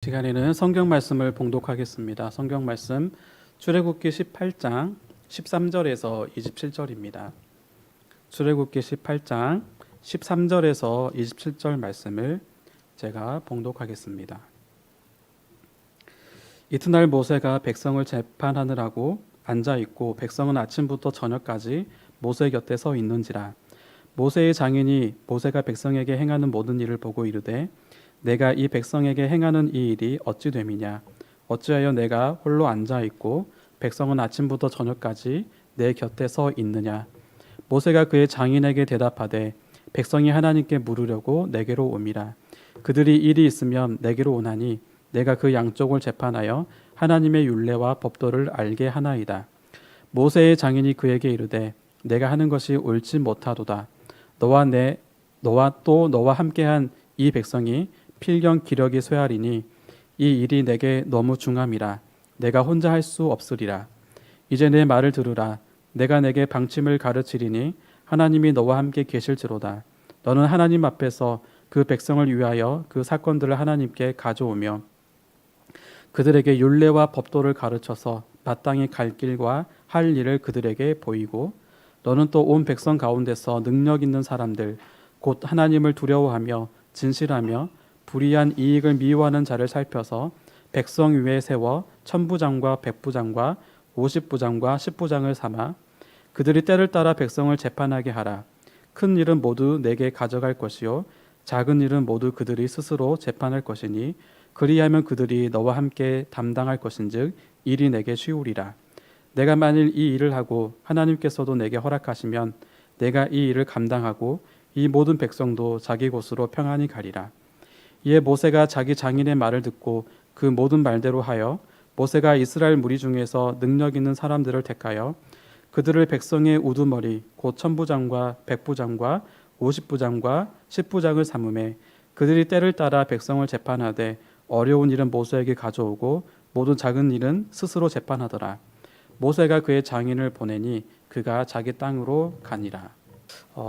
시간에는 성경 말씀을 봉독하겠습니다. 성경 말씀 출애굽기 18장 13절에서 27절입니다. 출애굽기 18장 13절에서 27절 말씀을 제가 봉독하겠습니다. 이튿날 모세가 백성을 재판하느라고 앉아 있고 백성은 아침부터 저녁까지 모세 곁에 서 있는지라. 모세의 장인이 모세가 백성에게 행하는 모든 일을 보고 이르되 내가 이 백성에게 행하는 이 일이 어찌 됨이냐. 어찌하여 내가 홀로 앉아 있고 백성은 아침부터 저녁까지 내 곁에 서 있느냐. 모세가 그의 장인에게 대답하되 백성이 하나님께 물으려고 내게로 오미라. 그들이 일이 있으면 내게로 오나니 내가 그 양쪽을 재판하여 하나님의 율례와 법도를 알게 하나이다. 모세의 장인이 그에게 이르되 내가 하는 것이 옳지 못하도다. 너와 또 너와 함께한 이 백성이 필경 기력이 쇠하리니 이 일이 내게 너무 중함이라. 내가 혼자 할 수 없으리라. 이제 내 말을 들으라. 내가 내게 방침을 가르치리니 하나님이 너와 함께 계실지로다. 너는 하나님 앞에서 그 백성을 위하여 그 사건들을 하나님께 가져오며 그들에게 율례와 법도를 가르쳐서 마땅히 갈 길과 할 일을 그들에게 보이고 너는 또 온 백성 가운데서 능력 있는 사람들 곧 하나님을 두려워하며 진실하며 불의한 이익을 미워하는 자를 살펴서 백성 위에 세워 천부장과 백부장과 50부장과 10부장을 삼아 그들이 때를 따라 백성을 재판하게 하라. 큰 일은 모두 내게 가져갈 것이요 작은 일은 모두 그들이 스스로 재판할 것이니 그리하면 그들이 너와 함께 담당할 것인즉 일이 내게 쉬우리라. 내가 만일 이 일을 하고 하나님께서도 내게 허락하시면 내가 이 일을 감당하고 이 모든 백성도 자기 곳으로 평안히 가리라. 이에 모세가 자기 장인의 말을 듣고 그 모든 말대로 하여 모세가 이스라엘 무리 중에서 능력 있는 사람들을 택하여 그들을 백성의 우두머리 곧 천부장과 백부장과 50부장과 10부장을 삼음에 그들이 때를 따라 백성을 재판하되 어려운 일은 모세에게 가져오고 모든 작은 일은 스스로 재판하더라. 모세가 그의 장인을 보내니 그가 자기 땅으로 가니라.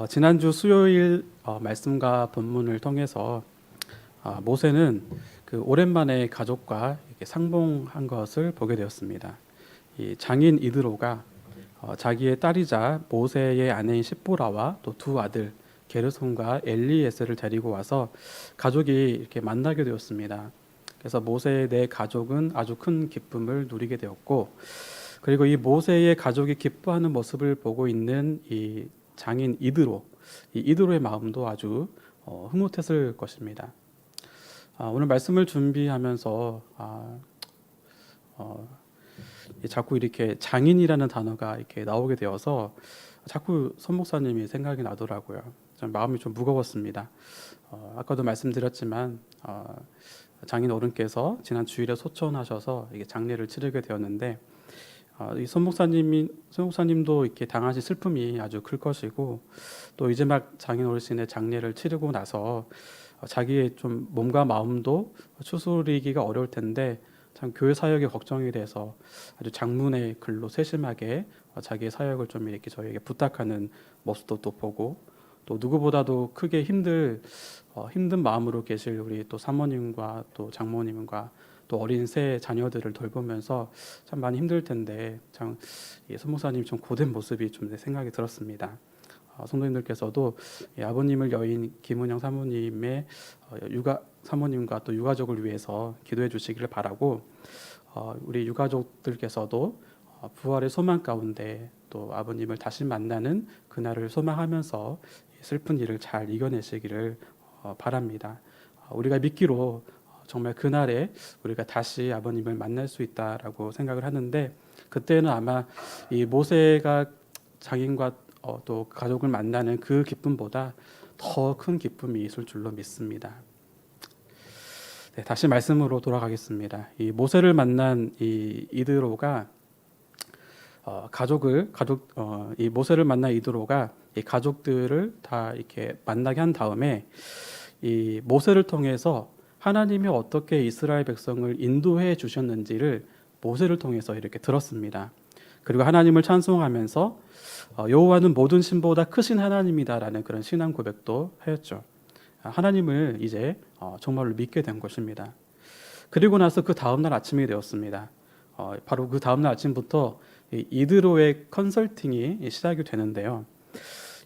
지난주 수요일 말씀과 본문을 통해서 모세는 그 오랜만에 가족과 이렇게 상봉한 것을 보게 되었습니다. 이 장인 이드로가 자기의 딸이자 모세의 아내인 십보라와 또 두 아들 게르손과 엘리에스를 데리고 와서 가족이 이렇게 만나게 되었습니다. 그래서 모세의 네 가족은 아주 큰 기쁨을 누리게 되었고, 그리고 이 모세의 가족이 기뻐하는 모습을 보고 있는 이 장인 이드로, 이 이드로의 마음도 아주 흐뭇했을 것입니다. 오늘 말씀을 준비하면서 자꾸 이렇게 장인이라는 단어가 이렇게 나오게 되어서 자꾸 손 목사님이 생각이 나더라고요. 좀 마음이 좀 무거웠습니다. 아까도 말씀드렸지만 장인 어른께서 지난 주일에 소천하셔서 이게 장례를 치르게 되었는데 이 손 목사님도 이렇게 당하신 슬픔이 아주 클 것이고 또 이제 막 장인 어르신의 장례를 치르고 나서 자기의 좀 몸과 마음도 추스리기가 어려울 텐데 참 교회 사역에 걱정이 돼서 아주 장문의 글로 세심하게 자기의 사역을 좀 이렇게 저희에게 부탁하는 모습도 또 보고 또 누구보다도 크게 힘든 마음으로 계실 우리 또 사모님과 또 장모님과 또 어린 새 자녀들을 돌보면서 참 많이 힘들 텐데 참 손목사님 좀 고된 모습이 좀 내 생각이 들었습니다. 성도님들께서도 아버님을 여인 김은영 사모님의 사모님과 또 유가족을 위해서 기도해 주시기를 바라고 우리 유가족들께서도 부활의 소망 가운데 또 아버님을 다시 만나는 그날을 소망하면서 슬픈 일을 잘 이겨내시기를 바랍니다. 우리가 믿기로 정말 그날에 우리가 다시 아버님을 만날 수 있다라고 생각을 하는데 그때는 아마 이 모세가 장인과 또 가족을 만나는 그 기쁨보다 더 큰 기쁨이 있을 줄로 믿습니다. 네, 다시 말씀으로 돌아가겠습니다. 이 모세를 만난 이 이드로가 이 모세를 만난 이드로가 이 가족들을 다 이렇게 만나게 한 다음에 이 모세를 통해서 하나님이 어떻게 이스라엘 백성을 인도해 주셨는지를 모세를 통해서 이렇게 들었습니다. 그리고 하나님을 찬송하면서 여호와는 모든 신보다 크신 하나님이다라는 그런 신앙 고백도 하였죠. 하나님을 이제 정말로 믿게 된 것입니다. 그리고 나서 그 다음날 아침이 되었습니다. 바로 그 다음날 아침부터 이드로의 컨설팅이 시작이 되는데요.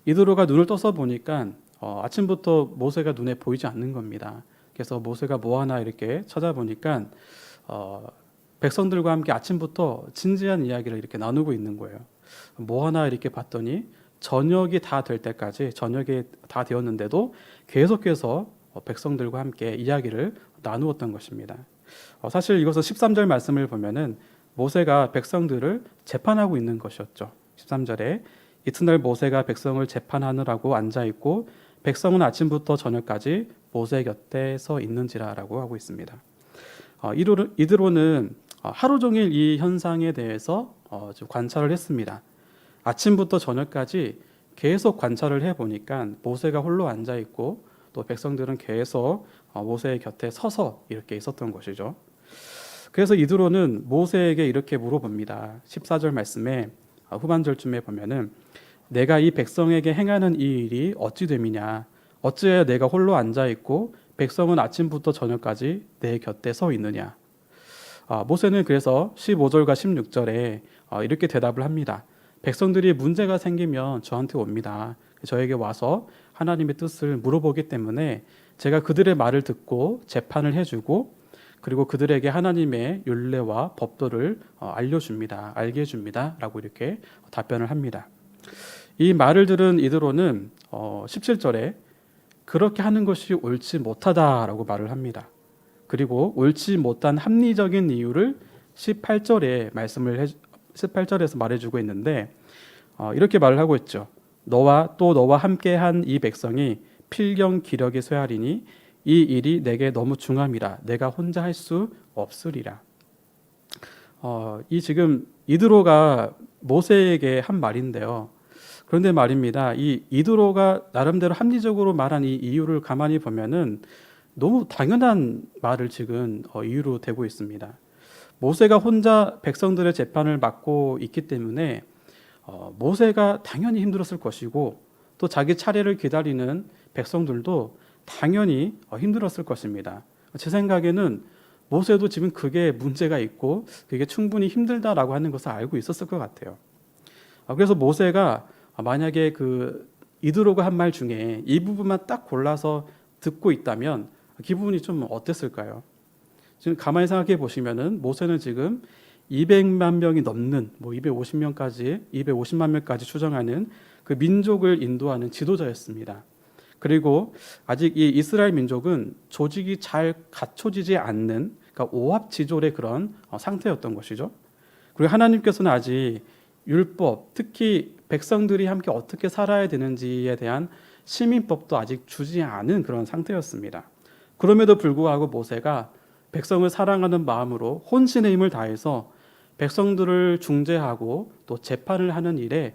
이드로가 눈을 떠서 보니까 아침부터 모세가 눈에 보이지 않는 겁니다. 그래서 모세가 뭐 하나 이렇게 찾아보니까 백성들과 함께 아침부터 진지한 이야기를 이렇게 나누고 있는 거예요. 뭐 하나 이렇게 봤더니 저녁이 다 될 때까지, 저녁이 다 되었는데도 계속해서 백성들과 함께 이야기를 나누었던 것입니다. 사실 이것은 13절 말씀을 보면은 모세가 백성들을 재판하고 있는 것이었죠. 13절에 이튿날 모세가 백성을 재판하느라고 앉아 있고 백성은 아침부터 저녁까지 모세 곁에 서 있는지라라고 하고 있습니다. 이드로는 하루 종일 이 현상에 대해서 관찰을 했습니다. 아침부터 저녁까지 계속 관찰을 해보니까 모세가 홀로 앉아 있고 또 백성들은 계속 모세의 곁에 서서 이렇게 있었던 것이죠. 그래서 이드로는 모세에게 이렇게 물어봅니다. 14절 말씀에 후반절쯤에 보면은 내가 이 백성에게 행하는 이 일이 어찌 됨이냐, 어찌해야 내가 홀로 앉아 있고 백성은 아침부터 저녁까지 내 곁에 서 있느냐. 모세는 그래서 15절과 16절에 이렇게 대답을 합니다. 백성들이 문제가 생기면 저한테 옵니다. 저에게 와서 하나님의 뜻을 물어보기 때문에 제가 그들의 말을 듣고 재판을 해주고 그리고 그들에게 하나님의 율례와 법도를 알려줍니다. 알게 해줍니다. 라고 이렇게 답변을 합니다. 이 말을 들은 이드로는 17절에 그렇게 하는 것이 옳지 못하다라고 말을 합니다. 그리고 옳지 못한 합리적인 이유를 18절에서 말해주고 있는데 이렇게 말을 하고 있죠. 너와 함께한 이 백성이 필경 기력에 쇠하리니 이 일이 내게 너무 중함이라 내가 혼자 할 수 없으리라. 이 지금 이드로가 모세에게 한 말인데요. 그런데 말입니다. 이 이드로가 나름대로 합리적으로 말한 이 이유를 가만히 보면은 너무 당연한 말을 지금 이유로 대고 있습니다. 모세가 혼자 백성들의 재판을 맡고 있기 때문에 모세가 당연히 힘들었을 것이고 또 자기 차례를 기다리는 백성들도 당연히 힘들었을 것입니다. 제 생각에는 모세도 지금 그게 문제가 있고 그게 충분히 힘들다라고 하는 것을 알고 있었을 것 같아요. 그래서 모세가 만약에 그 이드로가 한 말 중에 이 부분만 딱 골라서 듣고 있다면 기분이 좀 어땠을까요? 지금 가만히 생각해 보시면은 모세는 지금 200만 명이 넘는 250만 명까지 추정하는 그 민족을 인도하는 지도자였습니다. 그리고 아직 이 이스라엘 민족은 조직이 잘 갖춰지지 않는 그러니까 오합지졸의 그런 상태였던 것이죠. 그리고 하나님께서는 아직 율법, 특히 백성들이 함께 어떻게 살아야 되는지에 대한 시민법도 아직 주지 않은 그런 상태였습니다. 그럼에도 불구하고 모세가 백성을 사랑하는 마음으로 혼신의 힘을 다해서 백성들을 중재하고 또 재판을 하는 일에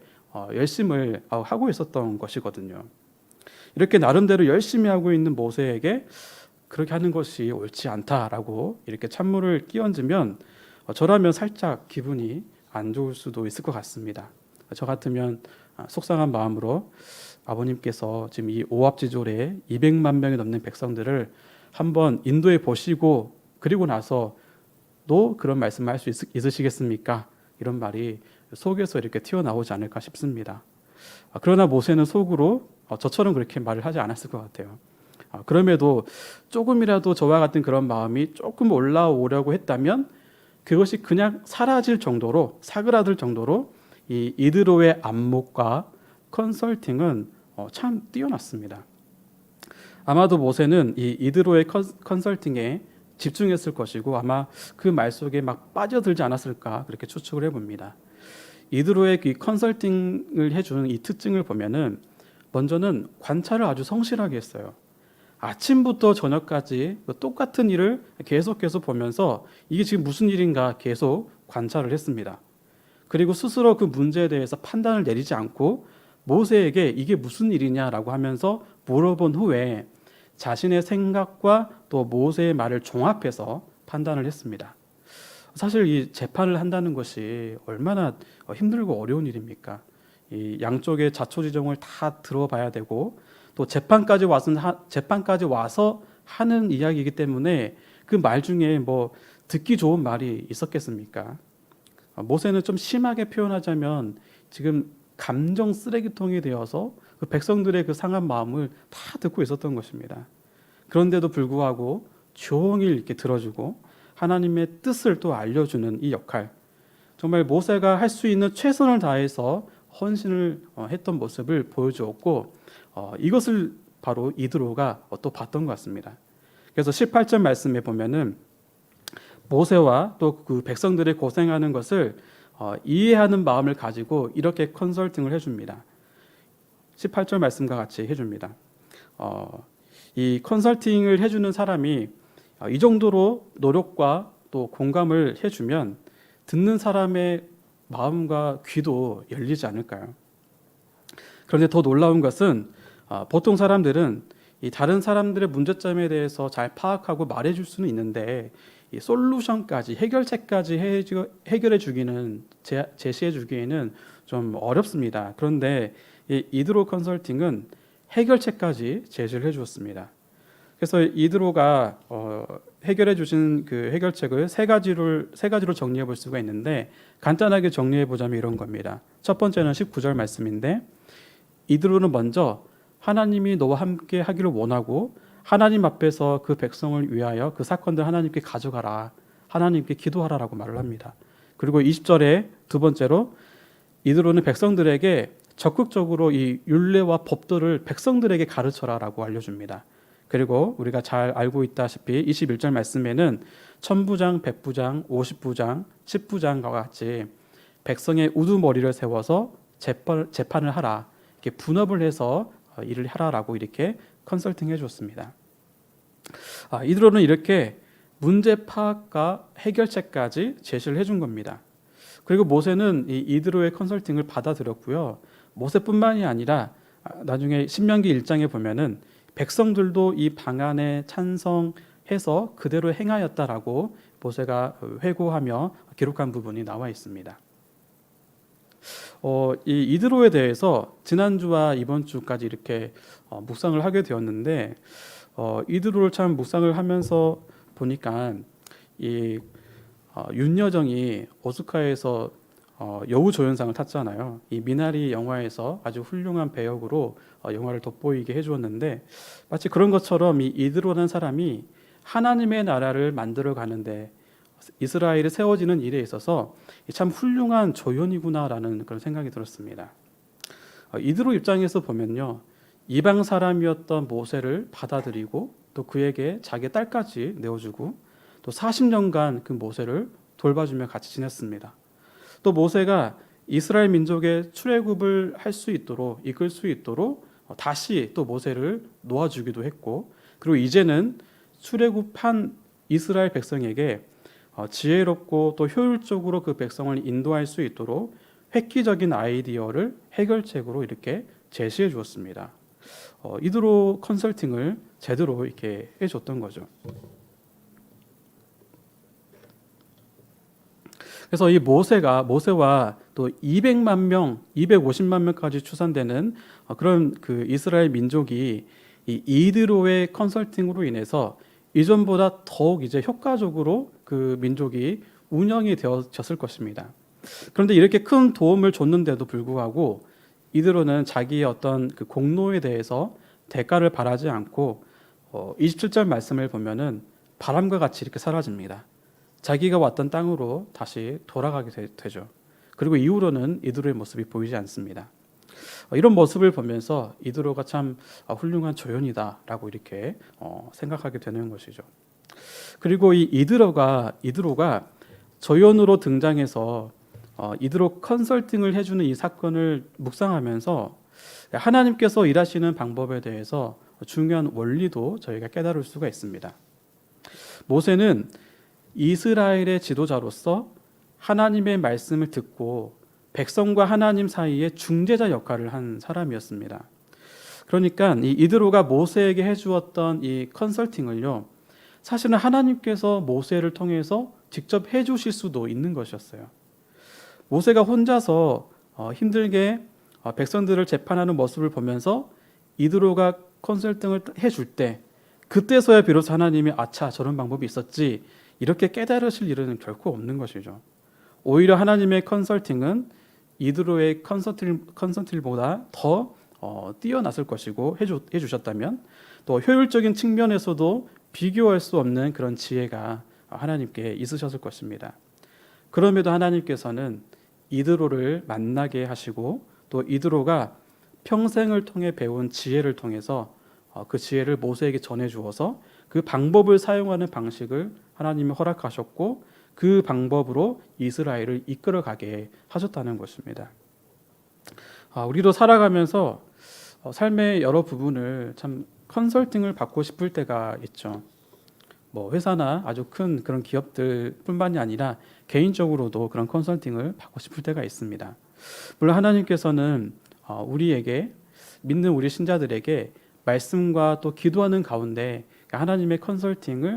열심을 하고 있었던 것이거든요. 이렇게 나름대로 열심히 하고 있는 모세에게 그렇게 하는 것이 옳지 않다라고 이렇게 찬물을 끼얹으면 저라면 살짝 기분이 안 좋을 수도 있을 것 같습니다. 저 같으면 속상한 마음으로 아버님께서 지금 이 오합지졸의 200만 명이 넘는 백성들을 한번 인도해 보시고 그리고 나서도 그런 말씀을 할 수 있으시겠습니까? 이런 말이 속에서 이렇게 튀어나오지 않을까 싶습니다. 그러나 모세는 속으로 저처럼 그렇게 말을 하지 않았을 것 같아요. 그럼에도 조금이라도 저와 같은 그런 마음이 조금 올라오려고 했다면 그것이 그냥 사라질 정도로 사그라들 정도로 이 이드로의 안목과 컨설팅은 참 뛰어났습니다. 아마도 모세는 이 이드로의 컨설팅에 집중했을 것이고 아마 그 말 속에 막 빠져들지 않았을까 그렇게 추측을 해봅니다. 이드로의 이 컨설팅을 해주는 이 특징을 보면은 먼저는 관찰을 아주 성실하게 했어요. 아침부터 저녁까지 똑같은 일을 계속 보면서 이게 지금 무슨 일인가 계속 관찰을 했습니다. 그리고 스스로 그 문제에 대해서 판단을 내리지 않고 모세에게 이게 무슨 일이냐라고 하면서 물어본 후에 자신의 생각과 또 모세의 말을 종합해서 판단을 했습니다. 사실 이 재판을 한다는 것이 얼마나 힘들고 어려운 일입니까? 이 양쪽의 자초지종을 다 들어봐야 되고 또 재판까지 와서 하는 이야기이기 때문에 그 말 중에 뭐 듣기 좋은 말이 있었겠습니까? 모세는 좀 심하게 표현하자면 지금 감정 쓰레기통이 되어서 그 백성들의 그 상한 마음을 다 듣고 있었던 것입니다. 그런데도 불구하고 종일 이렇게 들어주고 하나님의 뜻을 또 알려주는 이 역할, 정말 모세가 할 수 있는 최선을 다해서 헌신을 했던 모습을 보여주었고, 이것을 바로 이드로가 또 봤던 것 같습니다. 그래서 18절 말씀에 보면은 모세와 또 그 백성들의 고생하는 것을 이해하는 마음을 가지고 이렇게 컨설팅을 해줍니다. 18절 말씀과 같이 해줍니다. 이 컨설팅을 해주는 사람이 이 정도로 노력과 또 공감을 해주면 듣는 사람의 마음과 귀도 열리지 않을까요? 그런데 더 놀라운 것은 보통 사람들은 이 다른 사람들의 문제점에 대해서 잘 파악하고 말해줄 수는 있는데 이 솔루션까지 해결책까지 해결해 주기는 제시해 주기에는 좀 어렵습니다. 그런데 이 이드로 컨설팅은 해결책까지 제시를 해주었습니다. 그래서 이드로가 해결해 주신 그 해결책을 세 가지로 정리해 볼 수가 있는데 간단하게 정리해 보자면 이런 겁니다. 첫 번째는 19절 말씀인데 이드로는 먼저 하나님이 너와 함께 하기를 원하고 하나님 앞에서 그 백성을 위하여 그 사건들 하나님께 가져가라, 하나님께 기도하라라고 말을 합니다. 그리고 20절에 두 번째로 이드로는 백성들에게 적극적으로 이 율례와 법도를 백성들에게 가르쳐라라고 알려줍니다. 그리고 우리가 잘 알고 있다시피 21절 말씀에는 천부장, 백부장, 50부장, 10부장과 같이 백성의 우두머리를 세워서 재판을 하라, 이렇게 분업을 해서 일을 하라라고 이렇게 컨설팅 해줬습니다. 이들은 이렇게 문제 파악과 해결책까지 제시를 해준 겁니다. 그리고 모세는 이 이드로의 컨설팅을 받아들였고요. 모세뿐만이 아니라 나중에 신명기 1장에 보면은 백성들도 이 방안에 찬성해서 그대로 행하였다라고 모세가 회고하며 기록한 부분이 나와 있습니다. 이 이드로에 대해서 지난주와 이번 주까지 이렇게 묵상을 하게 되었는데 이드로를 참 묵상을 하면서 보니까 이 윤여정이 오스카에서 여우조연상을 탔잖아요. 이 미나리 영화에서 아주 훌륭한 배역으로 영화를 돋보이게 해주었는데 마치 그런 것처럼 이 이드로라는 사람이 하나님의 나라를 만들어 가는데 이스라엘이 세워지는 일에 있어서 참 훌륭한 조연이구나라는 그런 생각이 들었습니다. 이드로 입장에서 보면요, 이방 사람이었던 모세를 받아들이고 또 그에게 자기 딸까지 내어주고 또 40년간 그 모세를 돌봐주며 같이 지냈습니다. 또 모세가 이스라엘 민족의 출애굽을 할 수 있도록 이끌 수 있도록 다시 또 모세를 놓아주기도 했고, 그리고 이제는 출애굽한 이스라엘 백성에게 지혜롭고 또 효율적으로 그 백성을 인도할 수 있도록 획기적인 아이디어를 해결책으로 이렇게 제시해 주었습니다. 이드로 컨설팅을 제대로 이렇게 해줬던 거죠. 그래서 이 모세와 또 200만 명, 250만 명까지 추산되는 그런 그 이스라엘 민족이 이 이드로의 컨설팅으로 인해서 이전보다 더욱 이제 효과적으로 그 민족이 운영이 되어졌을 것입니다. 그런데 이렇게 큰 도움을 줬는데도 불구하고 이드로는 자기의 어떤 그 공로에 대해서 대가를 바라지 않고 27절 말씀을 보면은 바람과 같이 이렇게 사라집니다. 자기가 왔던 땅으로 다시 돌아가게 되죠. 그리고 이후로는 이드로의 모습이 보이지 않습니다. 이런 모습을 보면서 이드로가 참 훌륭한 조연이다라고 이렇게 생각하게 되는 것이죠. 그리고 이 이드로가 조연으로 등장해서 이드로 컨설팅을 해주는 이 사건을 묵상하면서 하나님께서 일하시는 방법에 대해서 중요한 원리도 저희가 깨달을 수가 있습니다. 모세는 이스라엘의 지도자로서 하나님의 말씀을 듣고 백성과 하나님 사이의 중재자 역할을 한 사람이었습니다. 그러니까 이 이드로가 모세에게 해주었던 이 컨설팅을요, 사실은 하나님께서 모세를 통해서 직접 해주실 수도 있는 것이었어요. 모세가 혼자서 힘들게 백성들을 재판하는 모습을 보면서 이드로가 컨설팅을 해줄 때 그때서야 비로소 하나님이 아차 저런 방법이 있었지 이렇게 깨달으실 일은 결코 없는 것이죠. 오히려 하나님의 컨설팅은 이드로의 컨설팅보다 더 뛰어났을 것이고 해주셨다면 또 효율적인 측면에서도 비교할 수 없는 그런 지혜가 하나님께 있으셨을 것입니다. 그럼에도 하나님께서는 이드로를 만나게 하시고 또 이드로가 평생을 통해 배운 지혜를 통해서 그 지혜를 모세에게 전해 주어서 그 방법을 사용하는 방식을 하나님이 허락하셨고 그 방법으로 이스라엘을 이끌어가게 하셨다는 것입니다. 우리도 살아가면서 삶의 여러 부분을 참 컨설팅을 받고 싶을 때가 있죠. 뭐 회사나 아주 큰 그런 기업들뿐만이 아니라 개인적으로도 그런 컨설팅을 받고 싶을 때가 있습니다. 물론 하나님께서는 우리에게 믿는 우리 신자들에게 말씀과 또 기도하는 가운데 하나님의 컨설팅을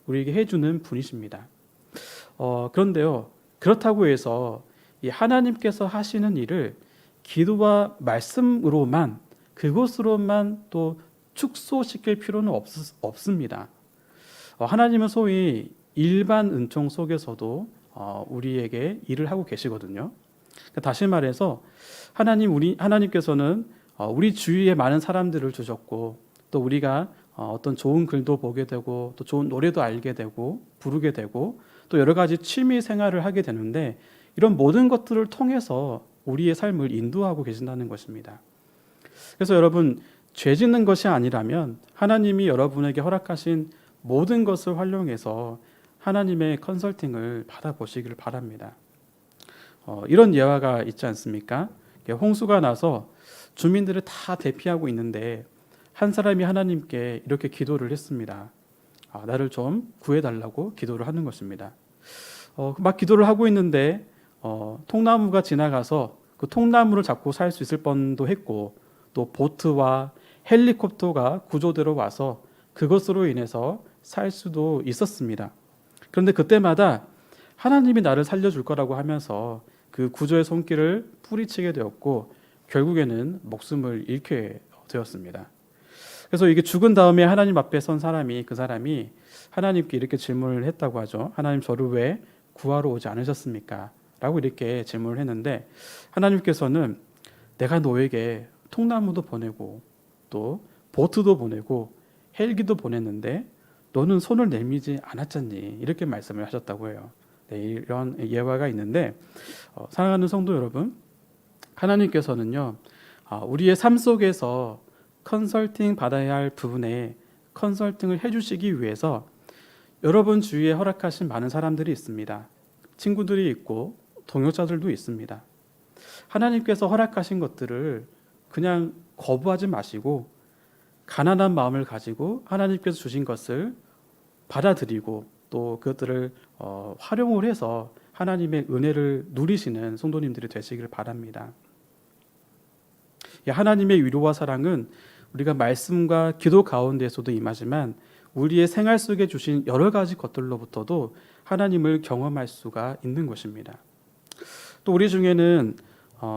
우리에게 해주는 분이십니다. 그런데요, 그렇다고 해서 이 하나님께서 하시는 일을 기도와 말씀으로만 그것으로만 또 축소시킬 필요는 없습니다. 하나님은 소위 일반 은총 속에서도 우리에게 일을 하고 계시거든요. 다시 말해서 하나님께서는 우리 주위에 많은 사람들을 주셨고 또 우리가 어떤 좋은 글도 보게 되고 또 좋은 노래도 알게 되고 부르게 되고 또 여러 가지 취미 생활을 하게 되는데 이런 모든 것들을 통해서 우리의 삶을 인도하고 계신다는 것입니다. 그래서 여러분 죄 짓는 것이 아니라면 하나님이 여러분에게 허락하신 모든 것을 활용해서 하나님의 컨설팅을 받아보시기를 바랍니다. 이런 예화가 있지 않습니까? 홍수가 나서 주민들을 다 대피하고 있는데 한 사람이 하나님께 이렇게 기도를 했습니다. 나를 좀 구해달라고 기도를 하는 것입니다. 막 기도를 하고 있는데 통나무가 지나가서 그 통나무를 잡고 살 수 있을 뻔도 했고 또 보트와 헬리콥터가 구조대로 와서 그것으로 인해서 살 수도 있었습니다. 그런데 그때마다 하나님이 나를 살려줄 거라고 하면서 그 구조의 손길을 뿌리치게 되었고 결국에는 목숨을 잃게 되었습니다. 그래서 이게 죽은 다음에 하나님 앞에 선 그 사람이 하나님께 이렇게 질문을 했다고 하죠. 하나님 저를 왜 구하러 오지 않으셨습니까? 라고 이렇게 질문을 했는데 하나님께서는 내가 너에게 통나무도 보내고 또 보트도 보내고 헬기도 보냈는데 너는 손을 내밀지 않았잖니 이렇게 말씀을 하셨다고 해요. 이런 예화가 있는데 사랑하는 성도 여러분, 하나님께서는요 우리의 삶 속에서 컨설팅 받아야 할 부분에 컨설팅을 해주시기 위해서 여러분 주위에 허락하신 많은 사람들이 있습니다. 친구들이 있고 동역자들도 있습니다. 하나님께서 허락하신 것들을 그냥 거부하지 마시고 가난한 마음을 가지고 하나님께서 주신 것을 받아들이고 또 그것들을 활용을 해서 하나님의 은혜를 누리시는 성도님들이 되시길 바랍니다. 하나님의 위로와 사랑은 우리가 말씀과 기도 가운데에서도 임하지만 우리의 생활 속에 주신 여러 가지 것들로부터도 하나님을 경험할 수가 있는 것입니다. 또 우리 중에는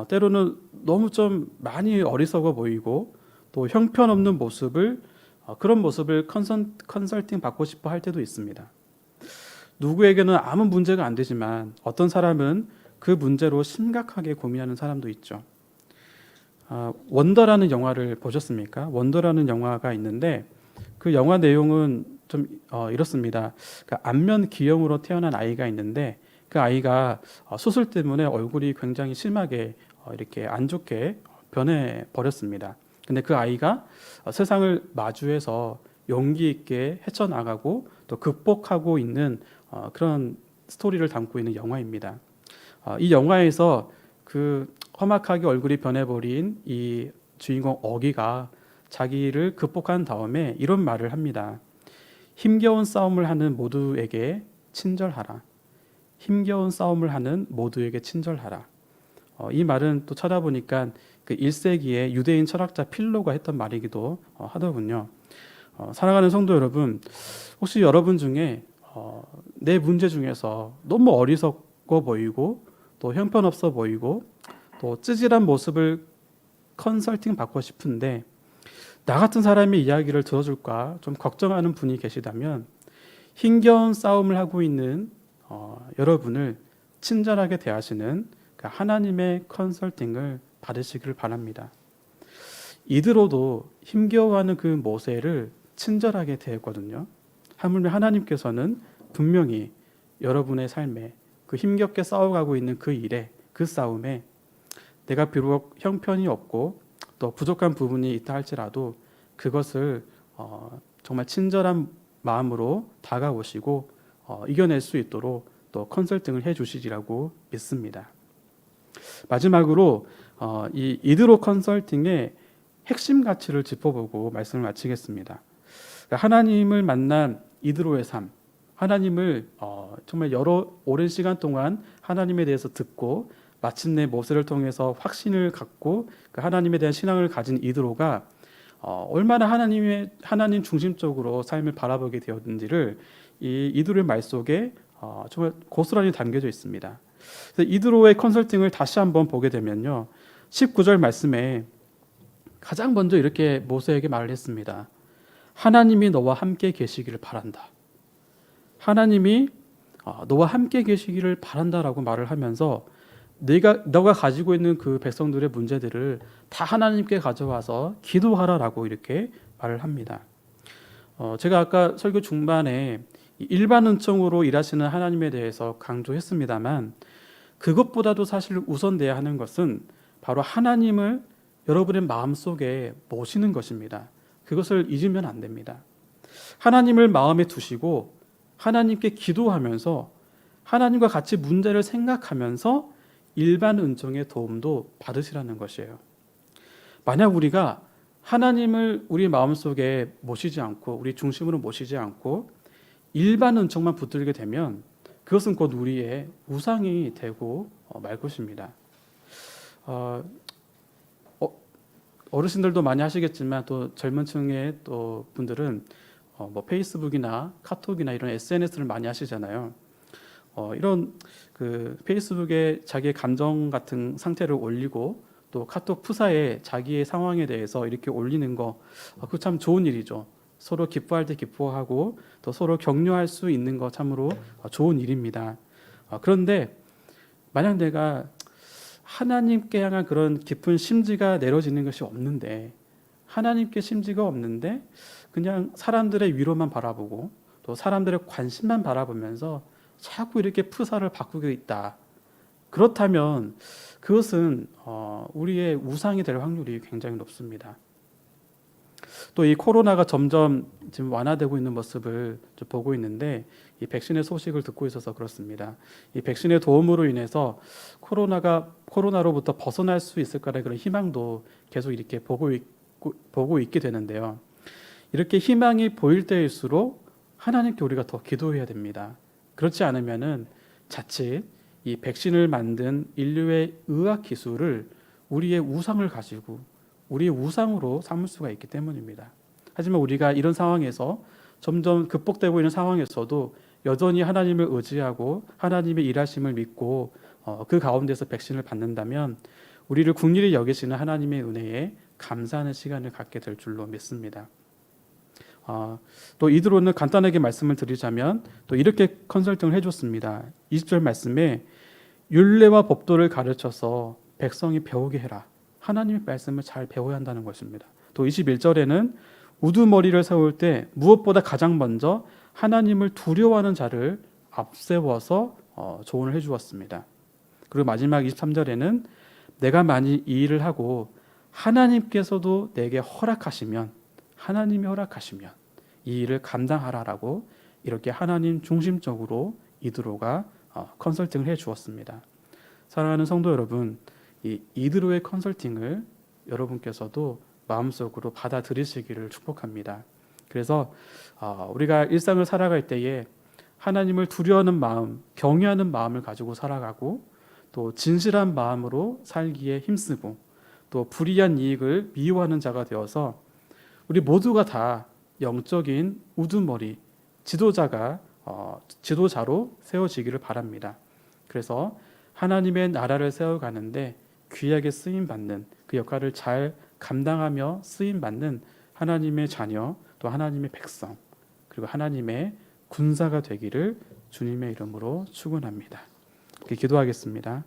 때로는 너무 좀 많이 어리석어 보이고 또 형편없는 모습을 그런 모습을 컨설팅 받고 싶어 할 때도 있습니다. 누구에게는 아무 문제가 안 되지만 어떤 사람은 그 문제로 심각하게 고민하는 사람도 있죠. 원더라는 영화를 보셨습니까? 원더라는 영화가 있는데 그 영화 내용은 좀 이렇습니다. 그러니까 안면 기형으로 태어난 아이가 있는데 그 아이가 수술 때문에 얼굴이 굉장히 심하게 이렇게 안 좋게 변해 버렸습니다. 근데 그 아이가 세상을 마주해서 용기 있게 헤쳐나가고 또 극복하고 있는 그런 스토리를 담고 있는 영화입니다. 이 영화에서 그 험악하게 얼굴이 변해버린 이 주인공 어기가 자기를 극복한 다음에 이런 말을 합니다. 힘겨운 싸움을 하는 모두에게 친절하라. 힘겨운 싸움을 하는 모두에게 친절하라. 이 말은 또 찾아보니까 그 1세기의 유대인 철학자 필로가 했던 말이기도 하더군요. 사랑하는 성도 여러분, 혹시 여러분 중에 내 문제 중에서 너무 어리석어 보이고 또 형편없어 보이고 또 찌질한 모습을 컨설팅 받고 싶은데 나 같은 사람의 이야기를 들어줄까 좀 걱정하는 분이 계시다면 힘겨운 싸움을 하고 있는 여러분을 친절하게 대하시는 그 하나님의 컨설팅을 받으시기를 바랍니다. 이드로도 힘겨워하는 그 모세를 친절하게 대했거든요. 하물며 하나님께서는 분명히 여러분의 삶에 그 힘겹게 싸워가고 있는 그 일에, 그 싸움에 내가 비록 형편이 없고 또 부족한 부분이 있다 할지라도 그것을 정말 친절한 마음으로 다가오시고 이겨낼 수 있도록 또 컨설팅을 해주시리라고 믿습니다. 마지막으로 이 이드로 컨설팅의 핵심 가치를 짚어보고 말씀을 마치겠습니다. 하나님을 만난 이드로의 삶, 하나님을 정말 오랜 시간 동안 하나님에 대해서 듣고 마침내 모세를 통해서 확신을 갖고 그 하나님에 대한 신앙을 가진 이드로가 얼마나 하나님 중심적으로 삶을 바라보게 되었는지를 이 이드로의 말 속에 정말 고스란히 담겨져 있습니다. 그래서 이드로의 컨설팅을 다시 한번 보게 되면요, 19절 말씀에 가장 먼저 이렇게 모세에게 말을 했습니다. 하나님이 너와 함께 계시기를 바란다. 하나님이 너와 함께 계시기를 바란다라고 말을 하면서 너가 가지고 있는 그 백성들의 문제들을 다 하나님께 가져와서 기도하라라고 이렇게 말을 합니다. 제가 아까 설교 중반에 일반 은총으로 일하시는 하나님에 대해서 강조했습니다만 그것보다도 사실 우선돼야 하는 것은 바로 하나님을 여러분의 마음속에 모시는 것입니다. 그것을 잊으면 안 됩니다. 하나님을 마음에 두시고 하나님께 기도하면서 하나님과 같이 문제를 생각하면서 일반 은총의 도움도 받으시라는 것이에요. 만약 우리가 하나님을 우리 마음속에 모시지 않고 우리 중심으로 모시지 않고 일반 은총만 붙들게 되면 그것은 곧 우리의 우상이 되고 말 것입니다. 어르신들도 많이 하시겠지만 또 젊은 층의 또 분들은 뭐 페이스북이나 카톡이나 이런 SNS를 많이 하시잖아요. 이런 그 페이스북에 자기의 감정 같은 상태를 올리고 또 카톡 푸사에 자기의 상황에 대해서 이렇게 올리는 거, 그거 참 좋은 일이죠. 서로 기뻐할 때 기뻐하고 또 서로 격려할 수 있는 거 참으로 좋은 일입니다. 그런데 만약 내가 하나님께 향한 그런 깊은 심지가 내려지는 것이 없는데, 하나님께 심지가 없는데 그냥 사람들의 위로만 바라보고 또 사람들의 관심만 바라보면서 자꾸 이렇게 프사를 바꾸고 있다. 그렇다면 그것은 우리의 우상이 될 확률이 굉장히 높습니다. 또 이 코로나가 점점 지금 완화되고 있는 모습을 좀 보고 있는데 이 백신의 소식을 듣고 있어서 그렇습니다. 이 백신의 도움으로 인해서 코로나로부터 벗어날 수 있을 거라는 그런 희망도 계속 이렇게 보고 있게 되는데요. 이렇게 희망이 보일 때일수록 하나님께 우리가 더 기도해야 됩니다. 그렇지 않으면은 자칫 이 백신을 만든 인류의 의학 기술을 우리의 우상을 가지고 우리의 우상으로 삼을 수가 있기 때문입니다. 하지만 우리가 이런 상황에서 점점 극복되고 있는 상황에서도 여전히 하나님을 의지하고 하나님의 일하심을 믿고 그 가운데서 백신을 받는다면 우리를 긍휼히 여기시는 하나님의 은혜에 감사하는 시간을 갖게 될 줄로 믿습니다. 또 이드로는 간단하게 말씀을 드리자면 또 이렇게 컨설팅을 해줬습니다. 20절 말씀에 율례와 법도를 가르쳐서 백성이 배우게 해라. 하나님의 말씀을 잘 배워야 한다는 것입니다. 또 21절에는 우두머리를 세울 때 무엇보다 가장 먼저 하나님을 두려워하는 자를 앞세워서 조언을 해주었습니다. 그리고 마지막 23절에는 내가 만일 이 일을 하고 하나님께서도 내게 하나님이 허락하시면 이 일을 감당하라라고 이렇게 하나님 중심적으로 이드로가 컨설팅을 해주었습니다. 사랑하는 성도 여러분, 이 이드로의 컨설팅을 여러분께서도 마음속으로 받아들이시기를 축복합니다. 그래서 우리가 일상을 살아갈 때에 하나님을 두려워하는 마음, 경외하는 마음을 가지고 살아가고 또 진실한 마음으로 살기에 힘쓰고 또 불이한 이익을 미워하는 자가 되어서 우리 모두가 다 영적인 우두머리, 지도자로 세워지기를 바랍니다. 그래서 하나님의 나라를 세워가는데 귀하게 쓰임받는 그 역할을 잘 감당하며 쓰임받는 하나님의 자녀 또 하나님의 백성 그리고 하나님의 군사가 되기를 주님의 이름으로 축원합니다. 기도하겠습니다.